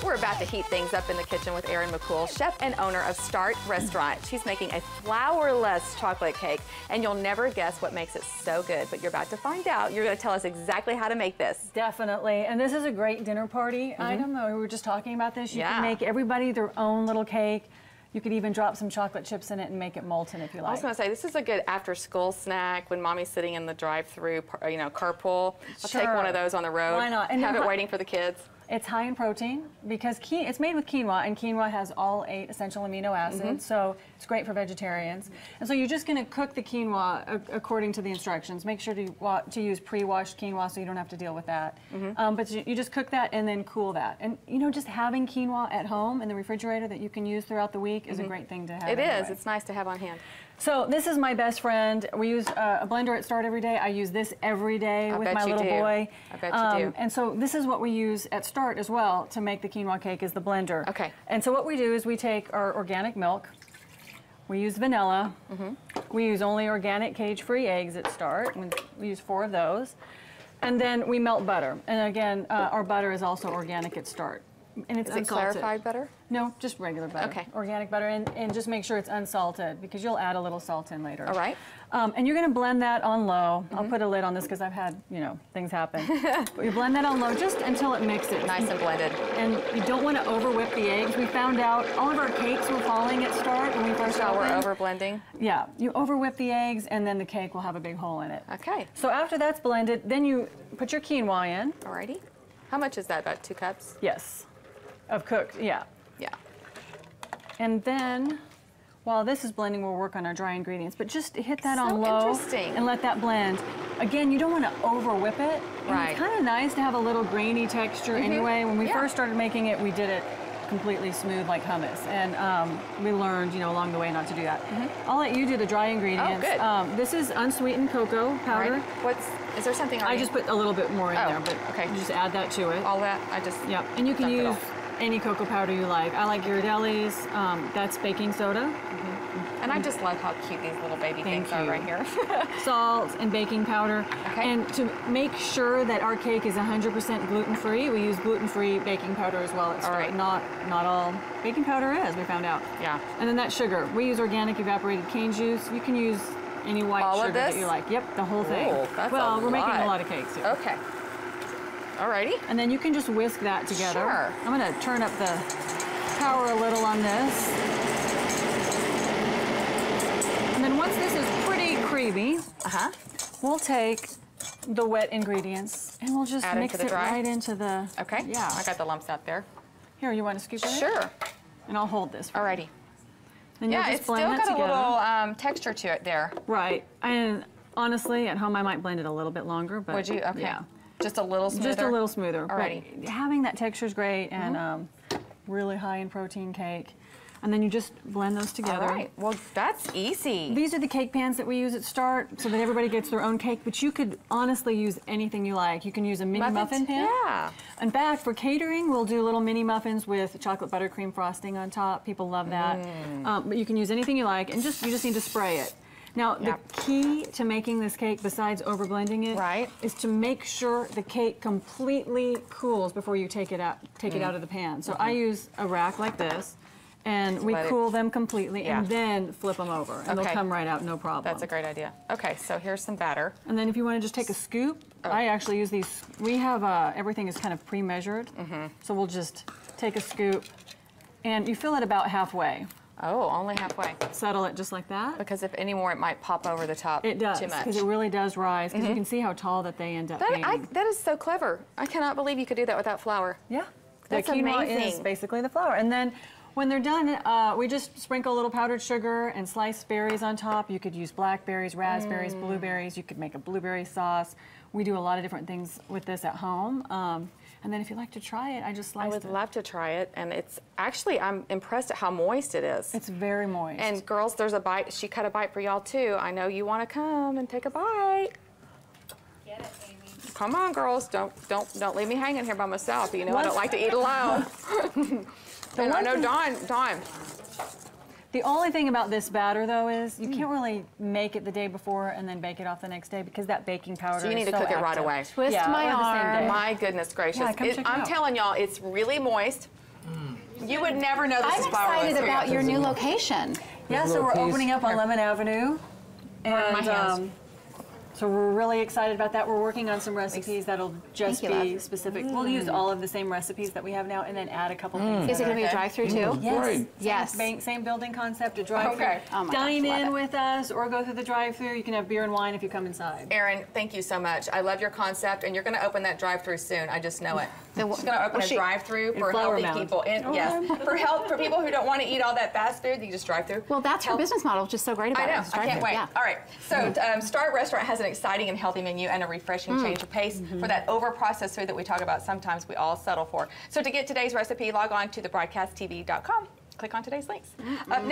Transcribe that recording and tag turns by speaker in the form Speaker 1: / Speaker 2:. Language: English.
Speaker 1: We're about to heat things up in the kitchen with Erin McKool, chef and owner of Start Restaurant. She's making a flourless chocolate cake, and you'll never guess what makes it so good, but you're about to find out. You're going to tell us exactly how to make this.
Speaker 2: Definitely, and this is a great dinner party item. We were just talking about this. You can make everybody their own little cake. You could even drop some chocolate chips in it and make it molten if you like.
Speaker 1: I was going to say, this is a good after-school snack when mommy's sitting in the drive-through, you know, carpool. I'll take one of those on the road.
Speaker 2: Why not?
Speaker 1: And have it waiting for the kids.
Speaker 2: It's high in protein because it's made with quinoa, and quinoa has all 8 essential amino acids, so it's great for vegetarians. And so you're just going to cook the quinoa according to the instructions. Make sure to use pre-washed quinoa so you don't have to deal with that. But you just cook that and then cool that. And you know, just having quinoa at home in the refrigerator that you can use throughout the week is a great thing to have.
Speaker 1: It is. It's nice to have on hand.
Speaker 2: So this is my best friend. We use a blender at Start every day. I use this every day with my little boy.
Speaker 1: I bet you do.
Speaker 2: And so this is what we use at Start as well to make the quinoa cake is the blender.
Speaker 1: Okay.
Speaker 2: And so what we do is we take our organic milk. We use vanilla. We use only organic cage-free eggs at Start. We use 4 of those. And then we melt butter. And again, our butter is also organic at Start. And it's unsalted.
Speaker 1: Is it clarified butter?
Speaker 2: No, just regular butter.
Speaker 1: Okay.
Speaker 2: Organic butter, and just make sure it's unsalted because you'll add a little salt in later.
Speaker 1: All right.
Speaker 2: And you're going to blend that on low. I'll put a lid on this because I've had, you know, things happen. But you blend that on low just until it mixes.
Speaker 1: Nice and blended.
Speaker 2: And you don't want to over whip the eggs. We found out all of our cakes were falling at Start when we first opened.
Speaker 1: We're over blending?
Speaker 2: Yeah. You over whip the eggs and then the cake will have a big hole in it.
Speaker 1: Okay.
Speaker 2: So after that's blended, then you put your quinoa in.
Speaker 1: Alrighty. How much is that? About 2 cups?
Speaker 2: Yes. Of cooked, yeah.
Speaker 1: Yeah.
Speaker 2: And then, while this is blending, we'll work on our dry ingredients. But just hit that on low and let that blend. Again, you don't want to over whip it.
Speaker 1: Right.
Speaker 2: It's kind of nice to have a little grainy texture anyway. When we first started making it, we did it completely smooth like hummus. And we learned, you know, along the way not to do that. I'll let you do the dry ingredients.
Speaker 1: Oh, good.
Speaker 2: This is unsweetened cocoa powder.
Speaker 1: Right. Is there something already?
Speaker 2: I just put a little bit more in there, but you just add that to it.
Speaker 1: All that?
Speaker 2: Yeah, and you can use any cocoa powder you like. I like Ghirardelli's. That's baking soda.
Speaker 1: And I just love how cute these little baby things are right here.
Speaker 2: Salt and baking powder. And to make sure that our cake is 100% gluten-free, we use gluten-free baking powder as well. It's not all baking powder is, we found out.
Speaker 1: Yeah.
Speaker 2: And then that sugar. We use organic evaporated cane juice. You can use any white sugar that you like. Yep, the whole thing.
Speaker 1: That's
Speaker 2: well, we're making a lot of cakes here.
Speaker 1: Okay. Alrighty.
Speaker 2: And then you can just whisk that together.
Speaker 1: Sure.
Speaker 2: I'm going to turn up the power a little on this. And then once this is pretty creamy, we'll take the wet ingredients and we'll just mix it right into the...
Speaker 1: Okay.
Speaker 2: Yeah.
Speaker 1: I got the lumps out there.
Speaker 2: Here, you want to scoop it?
Speaker 1: Sure.
Speaker 2: And I'll hold this.
Speaker 1: Alrighty.
Speaker 2: And
Speaker 1: yeah, it's still got a little texture to it there.
Speaker 2: Right. And honestly, at home I might blend it a little bit longer, but...
Speaker 1: Would you? Okay.
Speaker 2: Yeah.
Speaker 1: Just a little smoother?
Speaker 2: Just a little smoother.
Speaker 1: Alrighty.
Speaker 2: But having that texture is great and really high in protein cake. And then you just blend those together.
Speaker 1: All right. Well, that's easy.
Speaker 2: These are the cake pans that we use at Start so that everybody gets their own cake, but you could honestly use anything you like. You can use a mini muffin pan.
Speaker 1: Yeah.
Speaker 2: In fact, for catering, we'll do little mini muffins with chocolate buttercream frosting on top. People love that. But you can use anything you like, and you just need to spray it. Now, the key to making this cake, besides over-blending it, is to make sure the cake completely cools before you take it out of the pan. So I use a rack like this, and we cool them completely, and then flip them over, and they'll come right out, no problem.
Speaker 1: That's a great idea. Okay, so here's some batter.
Speaker 2: And then if you want to just take a scoop, I actually use these. We have everything is kind of pre-measured, so we'll just take a scoop, and you fill it about halfway.
Speaker 1: Oh, only halfway.
Speaker 2: Settle it just like that.
Speaker 1: Because if any more, it might pop over the top.
Speaker 2: It does,
Speaker 1: too much.
Speaker 2: because it really does rise, because you can see how tall that they end up being.
Speaker 1: That is so clever. I cannot believe you could do that without flour.
Speaker 2: Yeah.
Speaker 1: That's
Speaker 2: the quinoa
Speaker 1: amazing.
Speaker 2: is basically the flour. And then when they're done, we just sprinkle a little powdered sugar and sliced berries on top. You could use blackberries, raspberries, blueberries. You could make a blueberry sauce. We do a lot of different things with this at home. And then if you'd like to try it, I just sliced it.
Speaker 1: I would love to try it. And it's actually, I'm impressed at how moist it is.
Speaker 2: It's very moist.
Speaker 1: And girls, there's a bite. She cut a bite for y'all too. I know you want to come and take a bite.
Speaker 3: Get it, Amy.
Speaker 1: Come on, girls. Don't leave me hanging here by myself. You know I don't like to eat alone. And I know Dawn.
Speaker 2: The only thing about this batter, though, is you can't really make it the day before and then bake it off the next day because that baking powder is so
Speaker 1: you need to cook it right away.
Speaker 3: Twist my arm.
Speaker 1: My goodness gracious.
Speaker 2: Yeah, come check it
Speaker 1: I'm
Speaker 2: out.
Speaker 1: telling y'all, it's really moist. You would never know this
Speaker 4: I'm
Speaker 1: is Flourless.
Speaker 4: excited about your new location.
Speaker 2: Yeah, so we're opening up on Lemon Avenue. And so we're really excited about that. We're working on some recipes that'll just be specific. We'll use all of the same recipes that we have now and then add a couple things.
Speaker 4: Is it going to be a drive-through too?
Speaker 2: Yes.
Speaker 5: Great.
Speaker 4: Yes.
Speaker 2: Same building concept, a drive-through.
Speaker 1: Okay.
Speaker 4: Oh my
Speaker 2: Dine
Speaker 4: gosh, love
Speaker 2: in
Speaker 4: it.
Speaker 2: with us or go through the drive-through. You can have beer and wine if you come inside.
Speaker 1: Erin, thank you so much. I love your concept, and you're going to open that drive-through soon. I just know it.
Speaker 4: The-
Speaker 1: She's going to open a drive-through for
Speaker 2: Flower
Speaker 1: healthy
Speaker 2: Mound.
Speaker 1: people. And yes, for people who don't want to eat all that fast food, you just drive through.
Speaker 4: Well, that's her business model, which is so great about
Speaker 1: I know.
Speaker 4: it. It's
Speaker 1: I can't
Speaker 4: drive-through,
Speaker 1: wait.
Speaker 4: yeah.
Speaker 1: All right. So Start Restaurant has an exciting and healthy menu and a refreshing change of pace for that over-processed food that we talk about sometimes we all settle for. So to get today's recipe, log on to thebroadcasttv.com. Click on today's links. Up next.